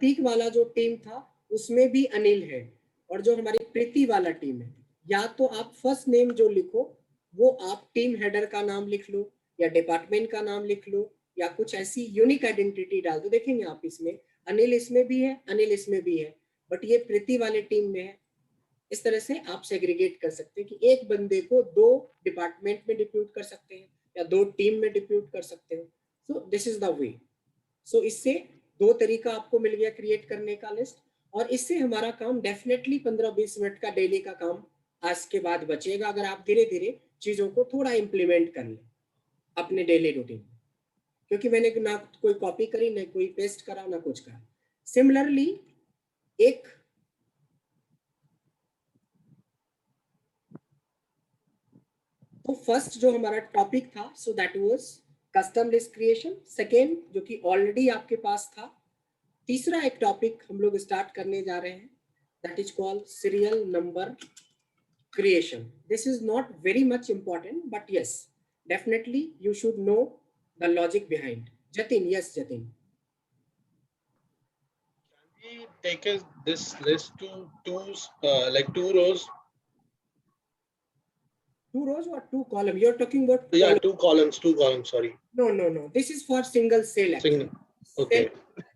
प्रतीक वाला जो टीम था उसमें भी अनिल है, और जो हमारी प्रीति वाला टीम है, या तो आप फर्स्ट नेम जो लिखो वो आप टीम हेडर का नाम लिख लो या डिपार्टमेंट का नाम लिख लो या कुछ ऐसी यूनिक आइडेंटिटी डाल दो। देखेंगे आप इसमें अनिल इसमें भी है, अनिल इसमें भी है, बट ये प्रीति वाले टीम में है। इस तरह से आप सेग्रीगेट कर सकते हैं कि एक बंदे को दो डिपार्टमेंट में डिप्यूट कर सकते हैं या दो टीम में डिप्यूट कर सकते हैं। So this is the way. So इससे दो तरीका आपको मिल गया क्रिएट करने का लिस्ट, और इससे हमारा काम डेफिनेटली 15-20 मिनट का डेली का काम आज के बाद बचेगा, अगर आप धीरे धीरे चीजों को थोड़ा इंप्लीमेंट कर लें अपने डेली रूटीन में। क्योंकि मैंने ना कोई कॉपी करी, ना कोई पेस्ट करा, ना कुछ करा। सिमिलरली एक तो फर्स्ट जो हमारा टॉपिक था, so that was custom list creation. Second जो कि ऑलरेडी आपके पास था। तीसरा एक टॉपिक हम लोग स्टार्ट करने जा रहे हैं, that is called serial number creation. This is not very much important, but yes, definitely you should know the logic behind. Jatin, yes, Jatin. Can we take this list to two rows? Two rows or two columns? You're talking about? Yeah, two columns. Sorry. No. This is for single cell. Single. Okay. Cell.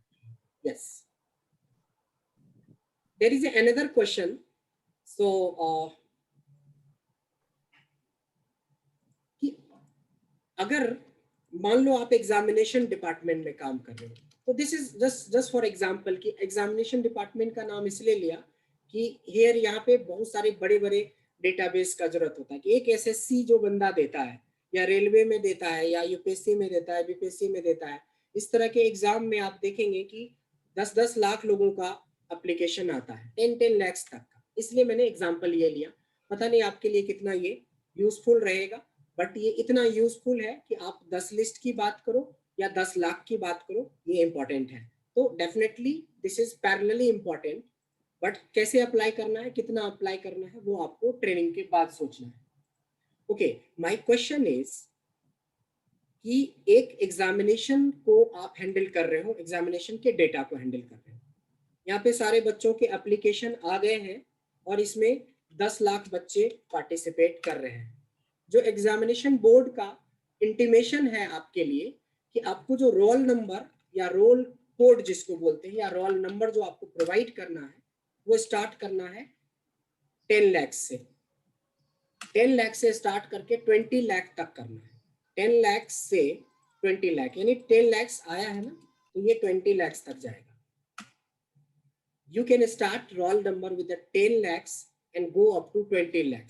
Yes. There is another question. So, अगर मान लो आप examination department में काम कर रहे हो, तो this is just for example कि एग्जामिनेशन डिपार्टमेंट का नाम इसलिए लिया कि हियर यहाँ पे बहुत सारे बड़े बड़े डेटाबेस का जरूरत होता है कि एक एसएससी जो बंदा देता है या रेलवे में देता है या यूपीएससी में देता है, बीपीएससी में देता है, इस तरह के एग्जाम में आप देखेंगे कि 10-10 लाख लोगों का एप्लीकेशन आता है, 10-10 लाख तक का। इसलिए मैंने एग्जाम्पल ये लिया। पता नहीं आपके लिए कितना ये यूजफुल रहेगा, बट ये इतना यूजफुल है कि आप 10 लिस्ट की बात करो या 10 लाख की बात करो, ये इंपॉर्टेंट है। तो definitely this is parallelly important, but कैसे अप्लाई करना है, कितना अप्लाई करना है, वो आपको ट्रेनिंग के बाद सोचना है। ओके, माय क्वेश्चन इज कि एक एग्जामिनेशन को आप हैंडल कर रहे हो, एग्जामिनेशन के डेटा को हैंडल कर रहे हो। यहाँ पे सारे बच्चों के एप्लीकेशन आ गए हैं और इसमें 10 लाख बच्चे पार्टिसिपेट कर रहे हैं। जो एग्जामिनेशन बोर्ड का इंटीमेशन है आपके लिए कि आपको जो रोल नंबर या रोल कोड जिसको बोलते हैं, या रोल नंबर जो आपको प्रोवाइड करना है, वो स्टार्ट करना है 10 लाख से। 10 लाख से स्टार्ट करके 20 लाख तक करना है। 10 लाख से 20 लाख, यानी 10 लाख आया है ना, तो ये 20 लाख तक जाएगा। You can start roll number with 10 lakh and go up to 20 lakh.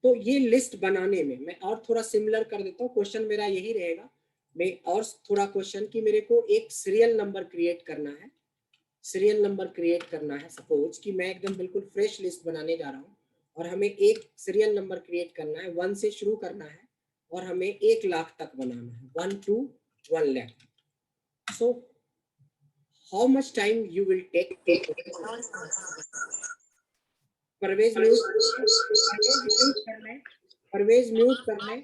तो ये लिस्ट बनाने में मैं और थोड़ा सिमिलर कर देता हूँ। क्वेश्चन मेरा यही रहेगा, मैं और थोड़ा क्वेश्चन कि मेरे को एक सीरियल नंबर क्रिएट करना है। सीरियल नंबर क्रिएट करना है, सपोज कि मैं एकदम बिल्कुल फ्रेश लिस्ट बनाने जा रहा हूँ और हमें एक सीरियल नंबर क्रिएट करना है, 1 से शुरू करना है और हमें 1 लाख तक बनाना है, 1 to 1 lakh. So how much time you will take? Parvez mute करना है।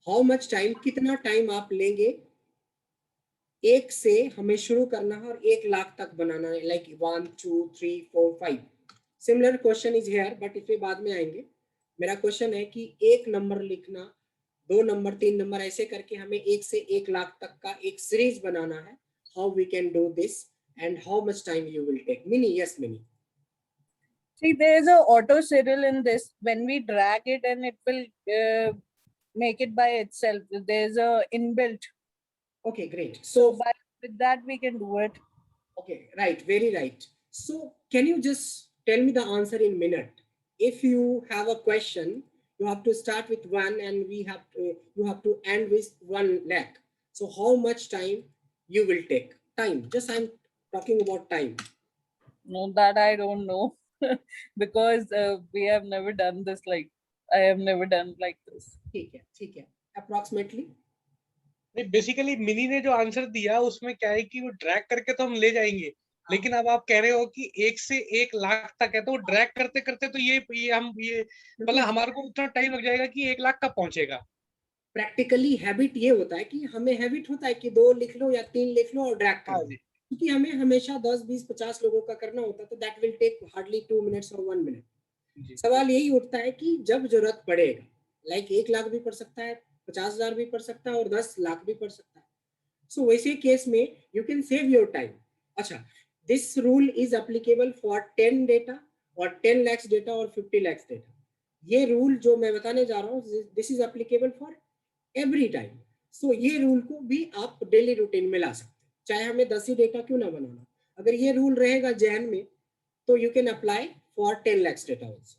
हाउ मच टाइम, कितना टाइम आप लेंगे एक से हमें शुरू करना है और 1 लाख तक बनाना है, like 1 2 3 4 5। Similar question is here, but इसके बाद में आएंगे। मेरा क्वेश्चन है कि एक नंबर लिखना, 2 नंबर, 3 नंबर, ऐसे करके हमें 1 से 1 लाख तक का एक सीरीज बनाना है। How we can do this and how much time you will take? Mini, yes, Mini. See, there is a auto serial in this. When we drag it and it will make it by itself. There is a inbuilt. Okay, great. So with that we can do it. Okay, right, very right. So can you just tell me the answer in minute? If you have a question, you have to start with 1 and you have to end with 1 lakh. So how much time you will take? Time, just I'm talking about time. No, that I don't know because we have never done this. Like I have never done like this. ठीक है, approximately. Basically mini ने जो answer दिया उसमें क्या है कि वो ड्रैग करके तो हम ले जाएंगे, लेकिन अब आप कह रहे हो कि 1 से 1 लाख तक है, तो ड्रैग करते करते तो ये मतलब हमारे को उतना टाइम लग जाएगा कि 1 लाख कब पहुंचेगा। प्रैक्टिकली हैबिट ये होता है कि हमें हैबिट होता है कि 2 लिख लो या 3 लिख लो और ड्रैग कर हाँ दो, जी, क्योंकि हमें हमेशा 10 20 50 लोगों का करना होता है, तो that will take hardly 2 minutes और 1 मिनट। जी, सवाल यही उठता है कि जब जरूरत पड़ेगा, लाइक 1 लाख भी पड़ सकता है, 50,000 भी पड़ सकता है और 10 लाख भी पड़ सकता है। सो वैसे केस में you can save your time. अच्छा, this rule is applicable for 10 data और 10 lakhs डेटा और 50 lakhs डेटा। ये रूल जो मैं बताने जा रहा हूँ, this is applicable for every time. So ये रूल को भी आप डेली रूटीन में ला सकते हैं, चाहे हमें 10 ही डेटा क्यों ना बनाना। अगर ये रूल रहेगा जहन में, तो you can apply for 10 lakhs data also.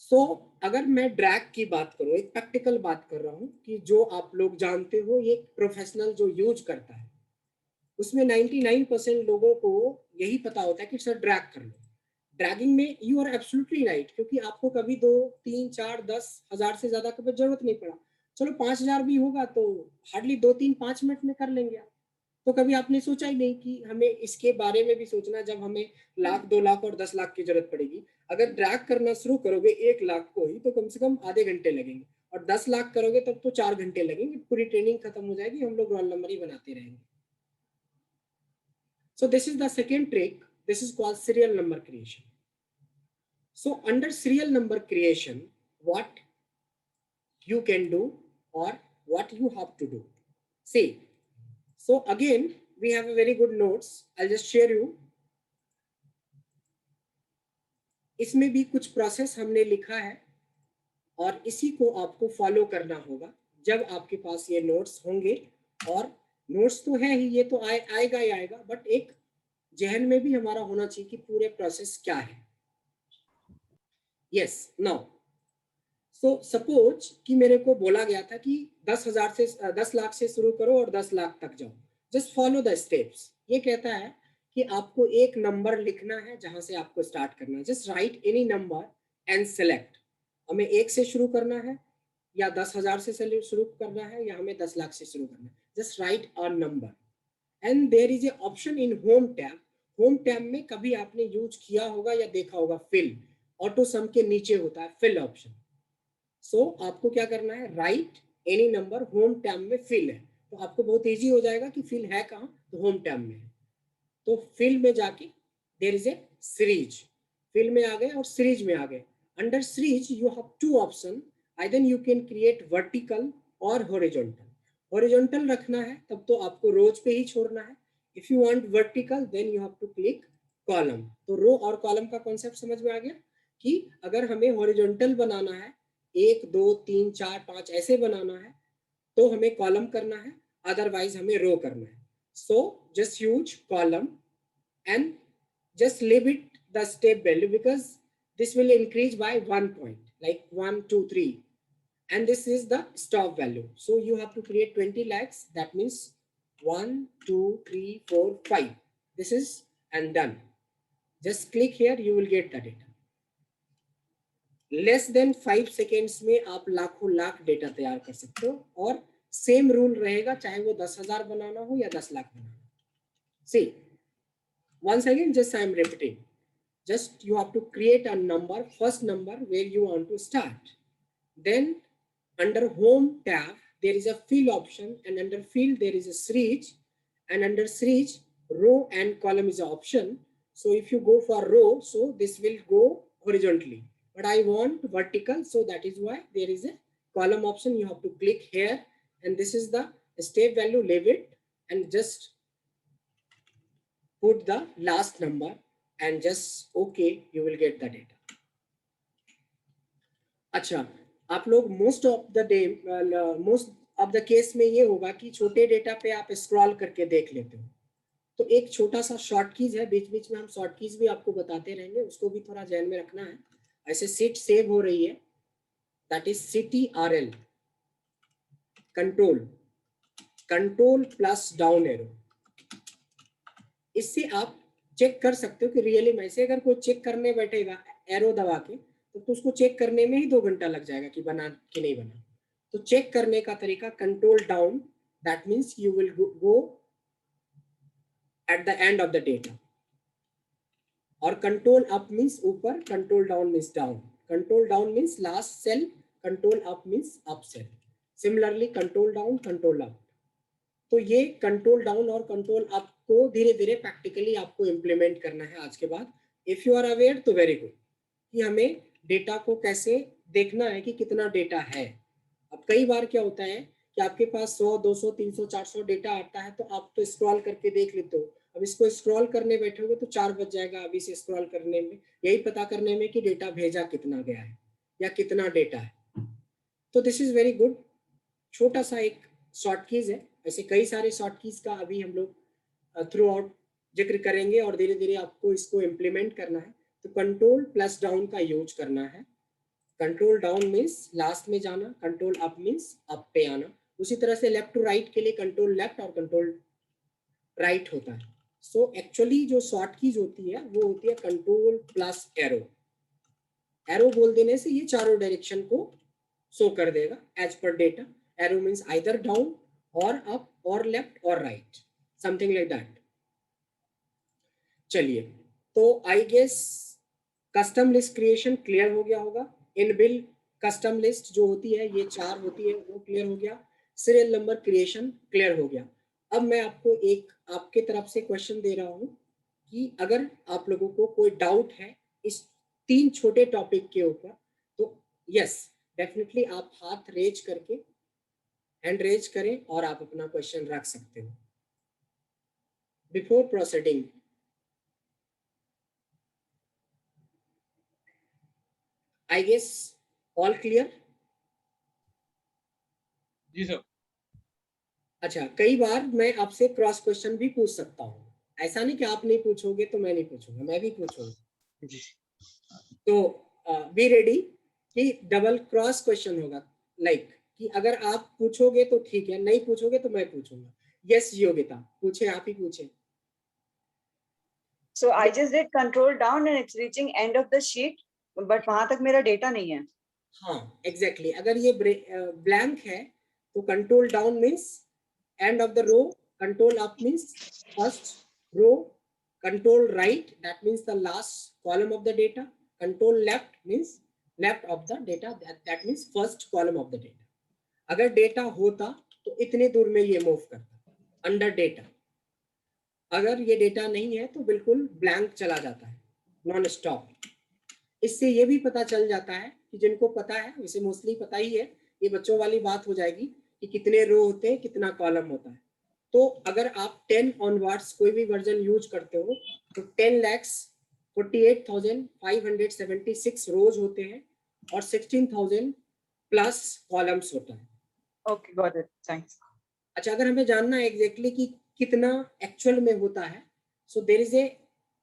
So अगर मैं ड्रैग की बात करूं, एक प्रैक्टिकल बात कर रहा हूं कि जो आप लोग जानते हो, ये प्रोफेशनल जो यूज करता है, उसमें 99% लोगों को यही पता होता है कि सर ड्रैग कर लो। ड्रैगिंग में यू आर एब्सोल्युटली राइट, क्योंकि आपको कभी 2 3 4 10 हजार से ज्यादा कभी जरूरत नहीं पड़ा। चलो 5,000 भी होगा तो हार्डली 2 3 5 मिनट में कर लेंगे आप। तो कभी आपने सोचा ही नहीं कि हमें इसके बारे में भी सोचना, जब हमें लाख 2 लाख और 10 लाख की जरूरत पड़ेगी। अगर ड्रैग करना शुरू करोगे 1 लाख को ही, तो कम से कम आधे घंटे लगेंगे, और 10 लाख करोगे तब तो 4 घंटे लगेंगे, पूरी ट्रेनिंग खत्म हो जाएगी, हम लोग रोल नंबर ही बनाते रहेंगे। So this is the second trick. This is called serial number creation. So under serial number creation, what you can do or what you have to do. See, so again, we have a very good notes. I'll just share you. इसमें भी कुछ process हमने लिखा है और इसी को आपको फॉलो करना होगा जब आपके पास ये नोट्स होंगे। और नोट्स तो है ही, ये तो आएगा ही आएगा, बट एक जहन में भी हमारा होना चाहिए कि पूरे प्रोसेस क्या है। यस, नाउ सो सपोज कि मेरे को बोला गया था कि 10,000 से 10 लाख से शुरू करो और 10 लाख तक जाओ। Just follow the steps. ये कहता है कि आपको एक नंबर लिखना है जहां से आपको स्टार्ट करना है। Just right any number and select. हमें 1 से शुरू करना है या 10,000 से शुरू करना है या हमें 10 लाख से शुरू करना है। Just write a number and there is a option in home tab. Home tab में कभी आपने यूज किया होगा या देखा होगा, फिल। ऑटो सम के नीचे होता है फिल ऑप्शन। सो आपको क्या करना है, right any number, home tab में फिल है, तो आपको बहुत इजी हो जाएगा कि फिल है कहाँ, तो होम टैब में है। तो फिल में जाके there is a series, fill में आ गए और सीरीज में आ गए। Under series you have 2 option, either you can create vertical और हॉरिजॉन्टल। हॉरिजॉन्टल रखना है तब तो आपको रोज पे ही छोड़ना है। If you want vertical then you have to click column. तो रो और कॉलम का कॉन्सेप्ट समझ में आ गया कि अगर हमें हॉरिजॉन्टल बनाना है, 1 2 3 4 5 ऐसे बनाना है, तो हमें कॉलम करना है, अदरवाइज हमें रो करना है। So just use column and just leave it the step value, because this will increase by 1 point, like 1 2 3, and this is the stop value. So you have to create 20 lakhs, that means 1 2 3 4 5. This is and done. Just click here, you will get the data. Less than 5 seconds में आप लाखों lakh data तैयार कर सकते हो, और same rule रहेगा चाहे वो 10,000 बनाना हो या 10 लाख बनाना हो। सी once again, just I am repeating, just you have to create a number, first number where you want to start. Then under home tab there is a fill option, and under fill there is a series, and under series row and column is an option. So if you go for row, so this will go horizontally, but I want vertical, so that is why there is a column option. You have to click here, and this is the step value, leave it and just put the last number and just okay, you will get the data. अच्छा, आप लोग most of the case में ये होगा कि छोटे data पे आप स्क्रॉल करके देख लेते हो। तो एक छोटा सा शॉर्ट कीज है, बीच बीच में हम शॉर्ट कीज भी आपको बताते रहेंगे, उसको भी थोड़ा ध्यान में रखना है। ऐसे सीट सेव हो रही है, that is CTRL, control plus down arrow. इससे आप चेक कर सकते हो कि रियली में से अगर कोई चेक करने बैठेगा एरो दबा के, तो उसको चेक करने में ही 2 घंटा लग जाएगा कि बना कि नहीं बना। तो चेक करने का तरीका control down, that means you will go at the end of the data, और कंट्रोल अप मीन्स ऊपर, control down means down. Control down means last cell, control up means up cell. Similarly control down, control up. तो ये control down और control up को धीरे धीरे practically आपको implement करना है आज के बाद। इफ यू आर अवेयर तो वेरी गुड, कि हमें डेटा को कैसे देखना है कि कितना डेटा है। अब कई बार क्या होता है कि आपके पास 100, 200, 300, 400 डेटा आता है, तो आप तो स्क्रॉल करके देख लेते हो। अब इसको स्क्रॉल करने बैठोगे तो 4 बज जाएगा अभी से स्क्रॉल करने में, यही पता करने में कि डेटा भेजा कितना गया है या कितना डेटा है। तो दिस इज वेरी गुड, छोटा सा एक शॉर्ट कीज है। ऐसे कई सारे शॉर्ट कीज का अभी हम लोग थ्रू आउट जिक्र करेंगे और धीरे धीरे आपको इसको इम्प्लीमेंट करना है। तो कंट्रोल प्लस डाउन का यूज करना है। कंट्रोल डाउन मीन्स लास्ट में जाना, कंट्रोल अप मीन्स अप पे आना। उसी तरह से लेफ्ट टू राइट के लिए कंट्रोल लेफ्ट और कंट्रोल राइट होता है। सो एक्चुअली जो शॉर्ट कीज होती है वो होती है कंट्रोल प्लस एरो। एरो बोल देने से ये चारों डायरेक्शन को शो कर देगा एज पर data. Arrow means either down और अप और लेफ्ट और राइट, समथिंग लाइक दैट। चलिए, तो I guess custom list creation clear हो गया होगा। इनबिल्ट कस्टम लिस्ट जो होती है, ये 4 होती है, वो क्लियर हो गया। सीरियल नंबर क्रिएशन क्लियर हो गया। अब मैं आपको एक आपके तरफ से क्वेश्चन दे रहा हूं कि अगर आप लोगों को कोई डाउट है इस 3 छोटे टॉपिक के ऊपर, तो यस डेफिनेटली आप हाथ रेज करके, हैंड रेज करें और आप अपना क्वेश्चन रख सकते हो before proceeding. I guess all clear. जी सर। अच्छा, कई बार मैं आपसे क्रॉस क्वेश्चन भी पूछ सकता हूँ, ऐसा नहीं कि आप नहीं पूछोगे तो मैं नहीं पूछूंगा, मैं भी पूछूंगा। जी। तो बी रेडी कि डबल क्रॉस क्वेश्चन होगा, लाइक कि अगर आप पूछोगे तो ठीक है, नहीं पूछोगे तो मैं पूछूंगा। यस योगिता, पूछे, आप ही पूछे। So I just did control down and it's reaching end of the sheet, but वहां तक मेरा डेटा नहीं है। हाँ एग्जैक्टली, अगर ये ब्लैंक है तो control down means end of the row, control up means first row, control right that means the last column of the data, control left means left of the data that means first column of the data. अगर data होता तो इतने दूर में ये move करता under data. अगर ये डेटा नहीं है तो बिल्कुल ब्लैंक चला जाता है, नॉन स्टॉप। इससे ये भी पता चल जाता है कि जिनको पता है, वैसे मोस्टली पता ही है, ये बच्चों वाली बात हो जाएगी कि कितने रो होते हैं, कितना कॉलम होता है। तो अगर आप 10 ऑनवर्ड्स कोई भी वर्जन यूज करते हो तो 10,48,576 रोज होते हैं और 16,000 प्लस कॉलम्स होता है। Okay, got it. Thanks. अच्छा, अगर हमें जानना है एग्जैक्टली कि कितना एक्चुअल में होता है, so there is a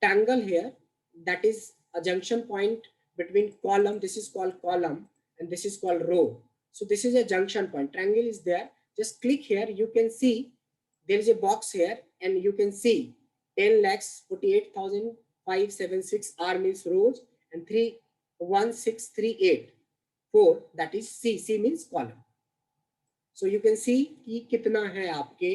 triangle here that is a junction point between column, this is called column and this is called row. So this is a junction point, triangle is there, just click here, you can see there is a box here and you can see 10,48,576 R means rows and 31638 that is C means column. So you can see कि कितना है आपके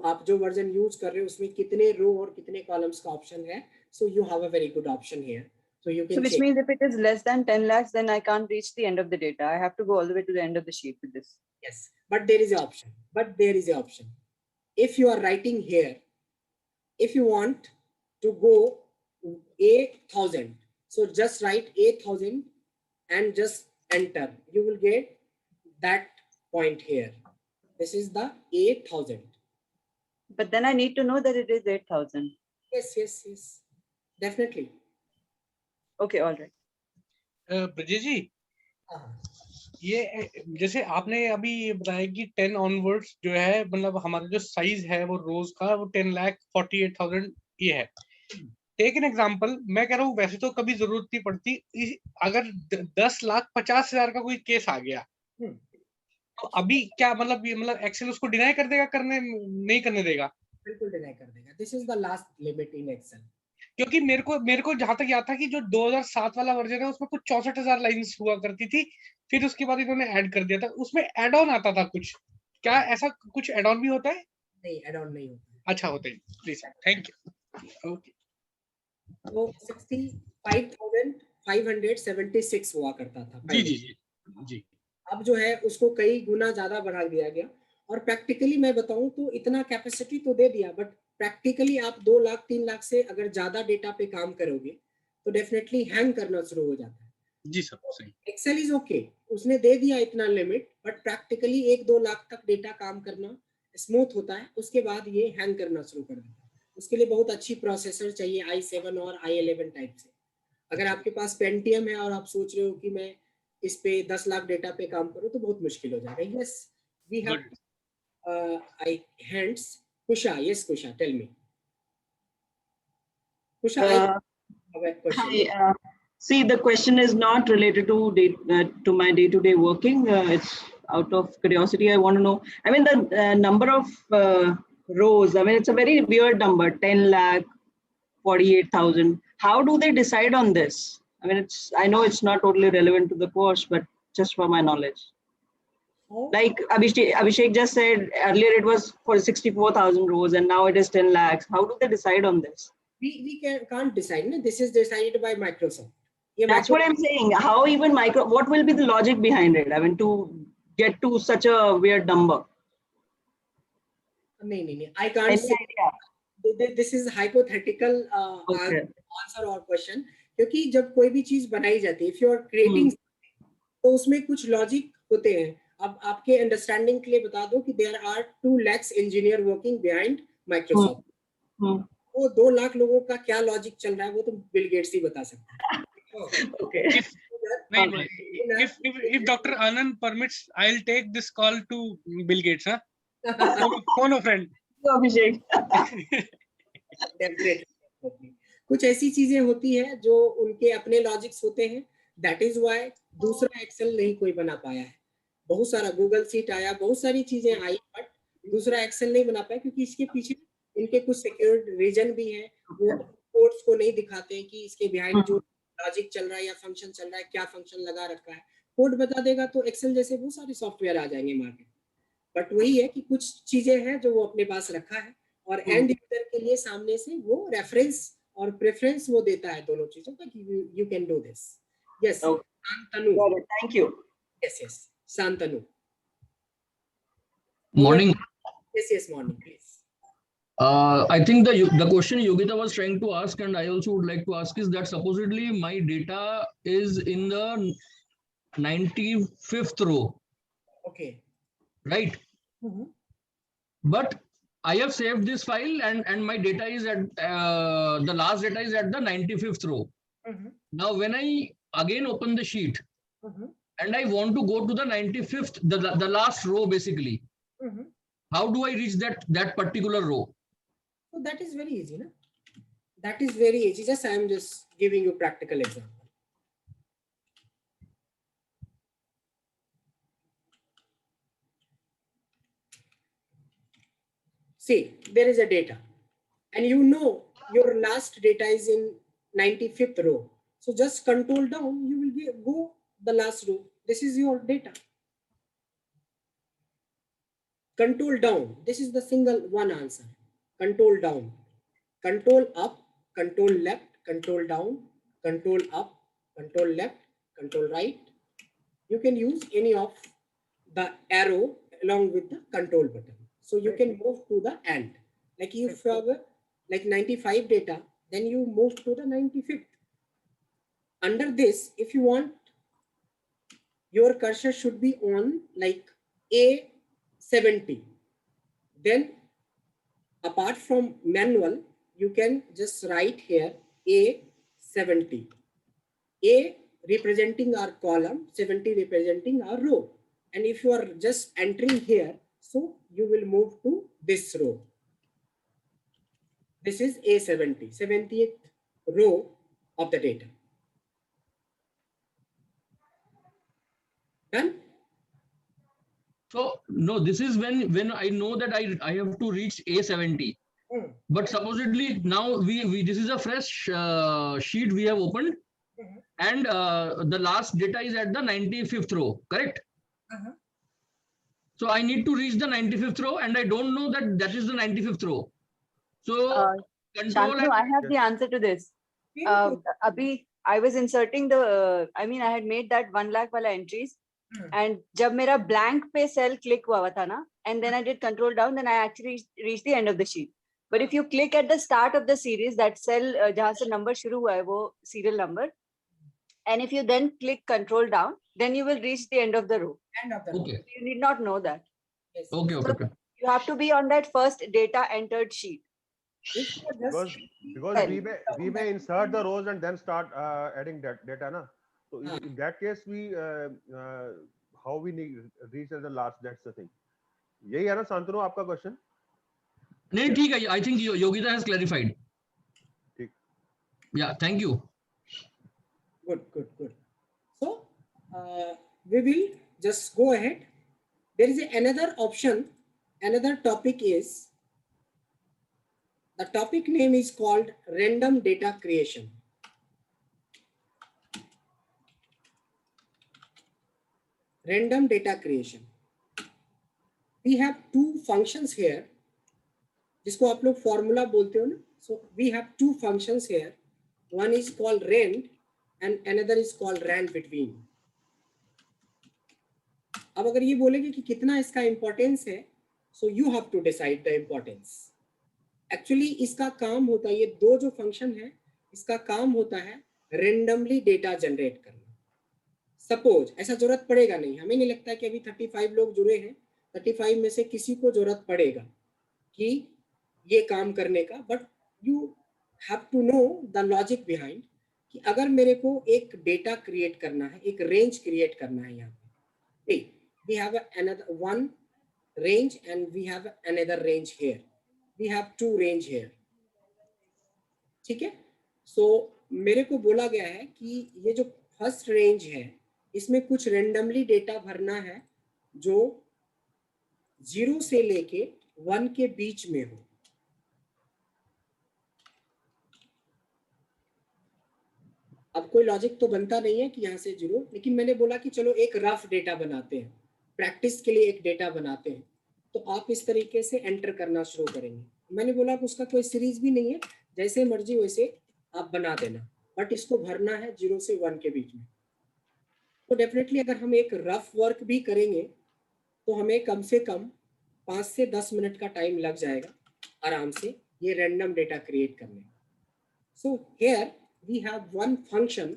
आप जो version use कर रहे हो उसमें कितने रो और कितने कॉलम्स का ऑप्शन है। So you have a very good option here. So you So can which check. means if it is less than 10 lakhs, then I can't reach the end of the data. I have to go all the way to the end of the sheet with this. Yes, but there is an option. But there is an option. If you are writing here, if you want to go 8,000, so just write 8,000 and just enter. You will get that point here. This is the 8,000. But then I need to know that it is 8,000. Yes, yes, yes. Definitely. Okay, all right. Brajesh जी, हाँ, ये जैसे आपने अभी ये बताया कि 10 onwards जो है, मतलब हमारा जो साइज है वो रोज का वो 10,48,000 ये है। टेक एन एग्जांपल, मैं कह रहा हूँ वैसे तो कभी जरूरत नहीं पड़ती, अगर 10,50,000 का कोई केस आ गया तो अभी क्या मतलब, ये मतलब एक्सेल उसको डिनाई कर देगा, करने नहीं करने देगा? बिल्कुल डिनाई कर देगा। This is the last limit in Excel. क्योंकि मेरे को जहां तक याद था कि जो 2007 वाला वर्जन है उसमें कुछ 64,000 लाइंस हुआ करती थी, फिर उसके बाद इन्होंने ऐड कर दिया था, उसमें एड ऑन आता था कुछ। क्या ऐसा कुछ एड ऑन भी होता है? नहीं, एड ऑन नहीं होता है। अच्छा, होता है, प्लीज, थैंक यू। ओके, तो 65,576 हुआ करता था जी पहले। जी जी जी। अब जो है उसको कई गुना ज्यादा बढ़ा दिया गया। और प्रैक्टिकली मैं बताऊं तो इतना कैपेसिटी तो दे दिया, बट प्रैक्टिकली आप 2 लाख 3 लाख से अगर ज्यादा डेटा पे काम करोगे तो डेफिनेटली हैंग करना शुरू हो जाता है। जी सर, सही। एक्सेल इज ओके, उसने दे दिया इतना लिमिट, बट प्रैक्टिकली 1-2 लाख तक डेटा काम करना स्मूथ होता है, उसके बाद ये हैंग करना शुरू कर देता है। उसके लिए बहुत अच्छी प्रोसेसर चाहिए i7 और i11 टाइप से। अगर आपके पास पेंटियम है और आप सोच रहे हो कि मैं इस पे 10 लाख डेटा पे काम करूं तो बहुत मुश्किल हो जाएगा। Yes, we have I hands. Kusha, yes Kusha, tell me. Kusha, I have a question. Hi. See, the question is not related to my day-to-day working. It's out of curiosity. I want to know. I mean, the number of rows. I mean, it's a very weird number. 10 lakh, 48,000. How do they decide on this? I mean, I know it's not totally relevant to the course, but just for my knowledge. How? Like Abhishek just said earlier, it was for 64,000 rows, and now it is 10 lakhs. How do they decide on this? We can't decide. No? This is decided by Microsoft. ये That's what I'm saying. How even what will be the logic behind it? I mean, to get to such a weird number. नहीं, I can't Any say. idea? This is hypothetical Okay. answer or question. क्योंकि जब कोई भी चीज बनाई जाती है, if you are creating, तो उसमें कुछ लॉजिक होते हैं। अब आपके अंडरस्टैंडिंग के लिए बता दो कि there are 2 lakhs engineer working behind Microsoft. वो 2 लाख लोगों का क्या लॉजिक चल रहा है वो तो बिल गेट्स ही बता सकता है। Okay. If Dr. Anand permits, I'll take this call to Bill Gates, huh? Phone a friend. Abhishek. Definitely. कुछ ऐसी चीजें होती है जो उनके अपने लॉजिक्स होते हैं। दैट इज व्हाई दूसरा एक्सेल नहीं कोई बना पाया है। बहुत सारा गूगल शीट आया, बहुत सारी चीजें आई, बट दूसरा एक्सेल नहीं बना पाया क्योंकि इसके पीछे इनके कुछ सिक्योर्ड रीजन भी है। वो कोड्स को नहीं दिखाते कि इसके बिहाइंड जो लॉजिक चल रहा है या फंक्शन चल रहा है, क्या फंक्शन लगा रखा है। कोड बता देगा तो एक्सेल जैसे बहुत सारे सॉफ्टवेयर आ जाएंगे मार्केट। बट वही है कि कुछ चीजें हैं जो वो अपने पास रखा है और एंड यूजर के लिए सामने से वो रेफरेंस और प्रेफरेंस वो देता है दोनों चीजों का कि you can do this. Yes, Shantanu. Thank you. Yes, Shantanu. Morning. Yes, morning, please. I think the question Yogita was trying to ask, and I also would like to ask, is that supposedly my data is in the 95th row, Okay. right? But I have saved this file, and my data is at the last data is at the 95th row. Now, when I again open the sheet and I want to go to the 95th, the last row basically, how do I reach that particular row? So that is very easy, na? That is very easy. Just I am just giving you practical example. See, there is a data, and you know your last data is in 95th row. So just control down, you will go the last row. This is your data. Control down. This is the single one answer. Control down, control up, control left, control down, control up, control left, control right. You can use any of the arrow along with the control button. So you can move to the end. Like if you have like 95 data, then you move to the 95th. Under this, if you want, your cursor should be on like A70. Then apart from manual, you can just write here A70. A representing our column, 70 representing our row. And if you are just entering here, so you will move to this row. This is A70, 70th row of the data. Done? So no, this is when I know that I have to reach A70. But supposedly now we this is a fresh sheet we have opened, and the last data is at the 95th row, correct? So I need to reach the 95th row, and I don't know that is the 95th row. So control. Shantanu, I have the answer to this. Abhi, I was inserting the, I mean, I had made that 1 lakh wala entries. And जब मेरा blank पे cell click हुआ था ना, and then I did control down, then I actually reach the end of the sheet. But if you click at the start of the series, that cell जहां से number शुरू हुआ है वो serial number, and if you then click control down, then you will reach the end of the row. End of the row. Okay. You need not know that. Yes. Okay. So Okay. you have to be on that first data entered sheet. If you are just Because we may insert the rows and then start adding that data na. So in that case we how we need reach at the last, that's the thing. यही है ना शांतनु आपका question? नहीं ठीक है, I think Yogita has clarified. ठीक. Yeah, thank you. Good. So we will just go ahead. There is another option. Another topic is, the topic name is called random data creation. Random data creation. We have two functions here, जिसको आप लोग formula बोलते हो ना. So we have two functions here. One is called rand and another is called rand between. अब अगर ये बोलेंगे कि कितना इसका इंपॉर्टेंस है, so you have to decide the importance. Actually इसका काम होता है, ये दो जो फंक्शन है इसका काम होता है रेंडमली डेटा जनरेट करना. सपोज ऐसा जरूरत पड़ेगा नहीं, हमें नहीं लगता कि अभी 35 लोग जुड़े हैं, 35 में से किसी को जरूरत पड़ेगा कि ये काम करने का, but you have to know the logic behind कि अगर मेरे को एक डेटा क्रिएट करना है, एक रेंज क्रिएट करना है, यहाँ पे we have another one range and we have another range here. We have two range here. ठीक है. So मेरे को बोला गया है कि ये जो फर्स्ट रेंज है इसमें कुछ रेंडमली डेटा भरना है जो 0 से लेके 1 के बीच में हो. अब कोई लॉजिक तो बनता नहीं है कि यहाँ से 0, लेकिन मैंने बोला कि चलो एक रफ डेटा बनाते हैं, प्रैक्टिस के लिए एक डेटा बनाते हैं. तो आप इस तरीके से एंटर करना शुरू करेंगे. मैंने बोला कि उसका कोई सीरीज भी नहीं है, जैसे मर्जी वैसे आप बना देना, बट इसको भरना है 0 से 1 के बीच में. तो डेफिनेटली अगर हम एक रफ वर्क भी करेंगे तो हमें कम से कम 5 से 10 मिनट का टाइम लग जाएगा आराम से ये रैंडम डेटा क्रिएट करने. So here we have one function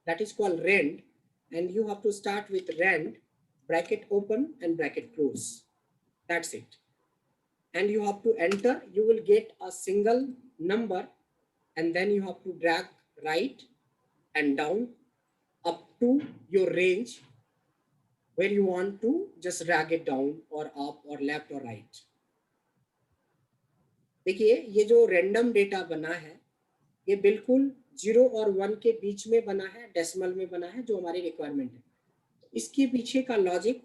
that is called rand, and you have to start with rand bracket open and bracket close. That's it. And you have to enter, you will get a single number, and then you have to drag right and down up to your range where you want to just drag it down or up or left or right. देखिए ये जो random data बना है ये बिल्कुल 0 और 1 के बीच में बना है, डेसिमल में बना है, जो हमारी रिक्वायरमेंट है. इसके पीछे का लॉजिक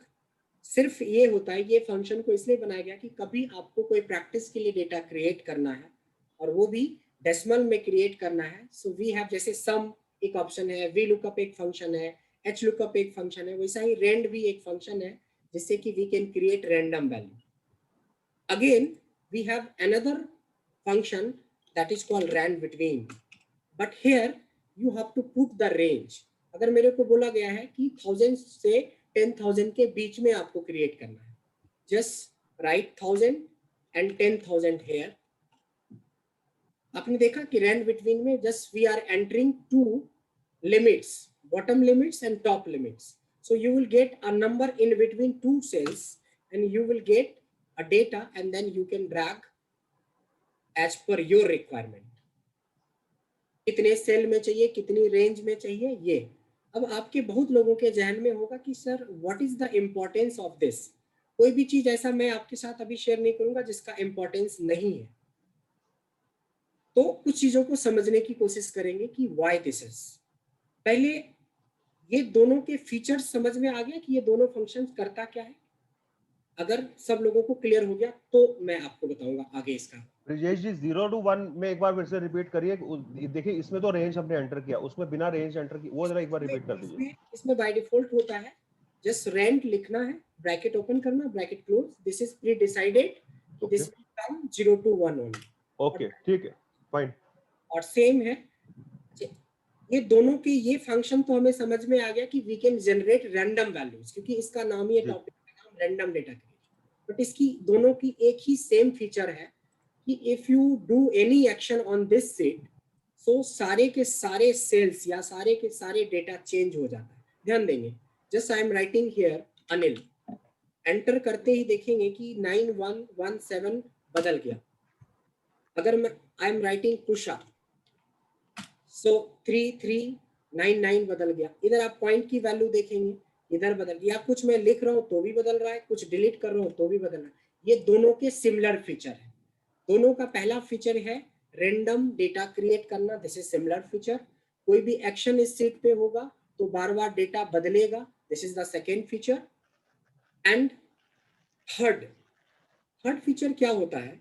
सिर्फ ये होता है, ये फंक्शन को इसलिए बनाया गया कि कभी आपको कोई प्रैक्टिस के लिए डेटा क्रिएट करना है और वो भी डेसिमल में क्रिएट करना है. सो वी हैव, जैसे सम एक ऑप्शन है, वी लुकअप एक फंक्शन है, एच लुकअप एक फंक्शन है, वैसा ही रेंड भी एक फंक्शन है जिससे कि we can create random value. Again we have another function that is called rand between. But here you have to put the range. अगर मेरे को बोला गया है कि 1000 से 10,000 के बीच में आपको क्रिएट करना है, just write 1000 and 10,000 here. आपने देखा कि rand between में just we are entering two limits, bottom limits and top limits. So you will get a number in between two cells and you will get a data and then you can drag as per your requirement. कितने cell में चाहिए, कितनी range में चाहिए ये. अब आपके बहुत लोगों के जहन में होगा कि sir what is the importance of this. कोई भी चीज ऐसा मैं आपके साथ अभी शेयर नहीं करूंगा जिसका इम्पोर्टेंस नहीं है. तो कुछ चीजों को समझने की कोशिश करेंगे कि व्हाई दिस इज. पहले ये दोनों के फीचर्स समझ में आ गया कि ये दोनों फंक्शंस करता क्या है. अगर सब लोगों को क्लियर हो गया तो मैं आपको बताऊंगा आगे इसका. ब्रिजेश जी 0 to 1 में एक बार फिर से रिपीट करिए. देखिए इसमें तो रेंज हमने एंटर किया, उसमें बिना रेंज एंटर की वो जरा एक बार रिपीट कर दीजिए. इसमें बाय डिफॉल्ट होता है जस्ट रेंट लिखना है, ब्रैकेट ओपन करना, bracket close. This is pre decided, this will come 0 to 1 only. Okay ठीक है, फाइन. और सेम है ये दोनों के ये फंक्शन तो हमें समझ में आ गया कि we can generate random values, क्योंकि इसका नाम, ये टॉपिक का नाम रैंडम डेटा क्रिएशन। बट इसकी दोनों की एक ही सेम फीचर है कि if you do any action on this set, so सारे के सारे सेल्स या सारे के सारे डेटा चेंज हो जाता है। ध्यान देंगे, just I am writing here Anil, enter करते ही देखेंगे कि 9117 बदल गया। अगर मैं आई एम राइटिंग कुशा, सो 3399 बदल गया। इधर आप पॉइंट की वैल्यू देखेंगे, इधर बदल गया। कुछ मैं लिख रहा हूं तो भी बदल रहा है, कुछ डिलीट कर रहा हूं तो भी बदल रहा है। ये दोनों के सिमिलर फीचर है। दोनों का पहला फीचर है रैंडम डेटा क्रिएट करना, दिस इज सिमिलर फीचर। कोई भी एक्शन इस सीट पे होगा तो बार बार डेटा बदलेगा, this is the second feature. And third feature क्या होता है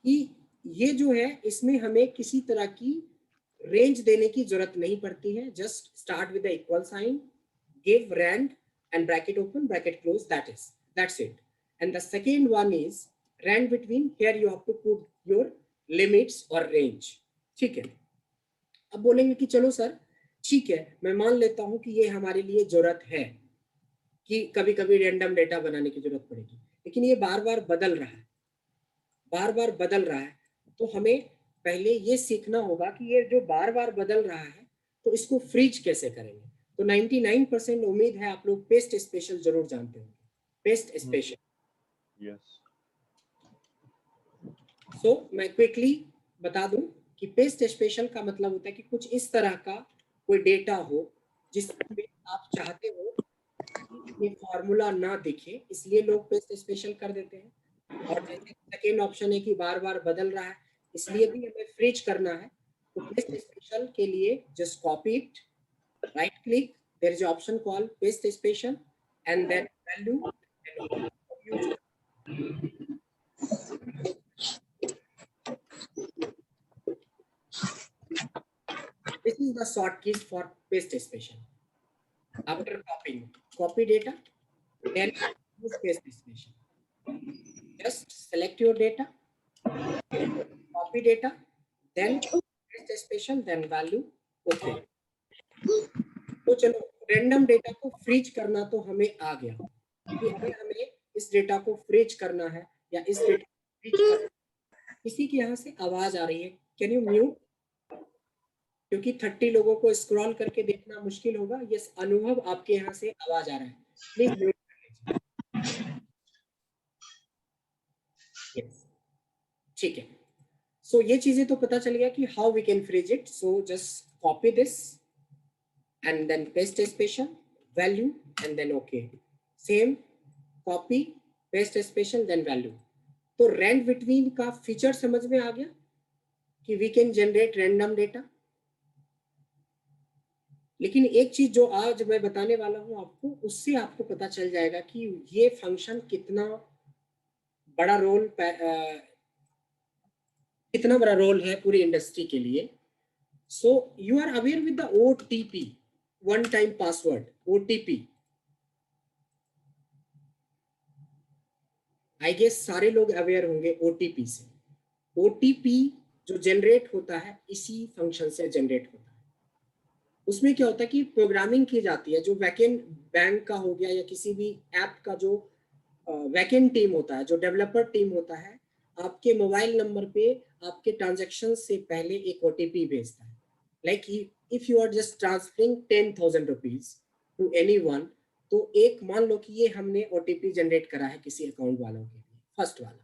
कि ये जो है इसमें हमें किसी तरह की रेंज देने की जरूरत नहीं पड़ती है। Just start with the equal sign, give rand and bracket open bracket close, that's it. And the second one is rand between, here you have to put your limits और रेंज। ठीक है, अब बोलेंगे कि चलो सर ठीक है, मैं मान लेता हूं कि ये हमारे लिए जरूरत है कि कभी कभी रैंडम डेटा बनाने की जरूरत पड़ेगी, लेकिन ये बार बार बदल रहा है। तो हमें पहले ये सीखना होगा कि ये जो बार बार बदल रहा है तो इसको फ्रीज कैसे करेंगे। तो 99% उम्मीद है आप लोग पेस्ट स्पेशल जरूर जानते होंगे, पेस्ट स्पेशल। यस। सो मैं क्विकली बता दूं कि पेस्ट स्पेशल का मतलब होता है कि कुछ इस तरह का कोई डेटा हो जिसमें आप चाहते हो कि ये फॉर्मूला ना दिखे, इसलिए लोग पेस्ट स्पेशल कर देते हैं। और जैसे सेकेंड ऑप्शन है कि बार बार बदल रहा है, इसलिए भी हमें फ्रीज करना है। तो पेस्ट स्पेशल के लिए just copy it, right click, there is option called paste special and then value. This is the short keys for paste special. After copying, copy data, then use paste special. Just select your data, copy data, then paste special, then value. Okay. तो चलो random data को freeze करना तो हमें आ गया कि अगर हमें इस डेटा को फ्रीज करना है या इस डेटा को फ्रीज करना है। किसी के यहाँ से आवाज आ रही है, कैन यू म्यूट, क्योंकि 30 लोगों को स्क्रॉल करके देखना मुश्किल होगा। यस, अनुभव आपके यहाँ से आवाज आ रहा है, प्लीज म्यूट कर लीजिए। यस, ठीक है। सो ये चीजें तो पता चल गया कि how we can freeze it. So just copy this and then paste special, value, and then okay. Same, copy, paste special, then value. तो rand between का फीचर समझ में आ गया कि we can generate random data। लेकिन एक चीज जो आज मैं बताने वाला हूं आपको, उससे आपको पता चल जाएगा कि ये फंक्शन कितना बड़ा रोल है पूरी इंडस्ट्री के लिए। So you are aware with the OTP, one time password, OTP। I guess सारे लोग अवेयर होंगे OTP से। OTP जो जनरेट होता है इसी फंक्शन से जनरेट होता है। उसमें क्या होता है कि प्रोग्रामिंग की जाती है, जो बैकएंड बैंक का हो गया या किसी भी ऐप का जो बैकएंड टीम होता है, जो डेवलपर टीम होता है, आपके मोबाइल नंबर पे आपके ट्रांजैक्शन से पहले एक OTP भेजता है। Like if you are just transferring 10,000 rupees to anyone, तो एक मान लो कि ये हमने OTP जनरेट करा है किसी अकाउंट वालों के लिए, फर्स्ट वाला।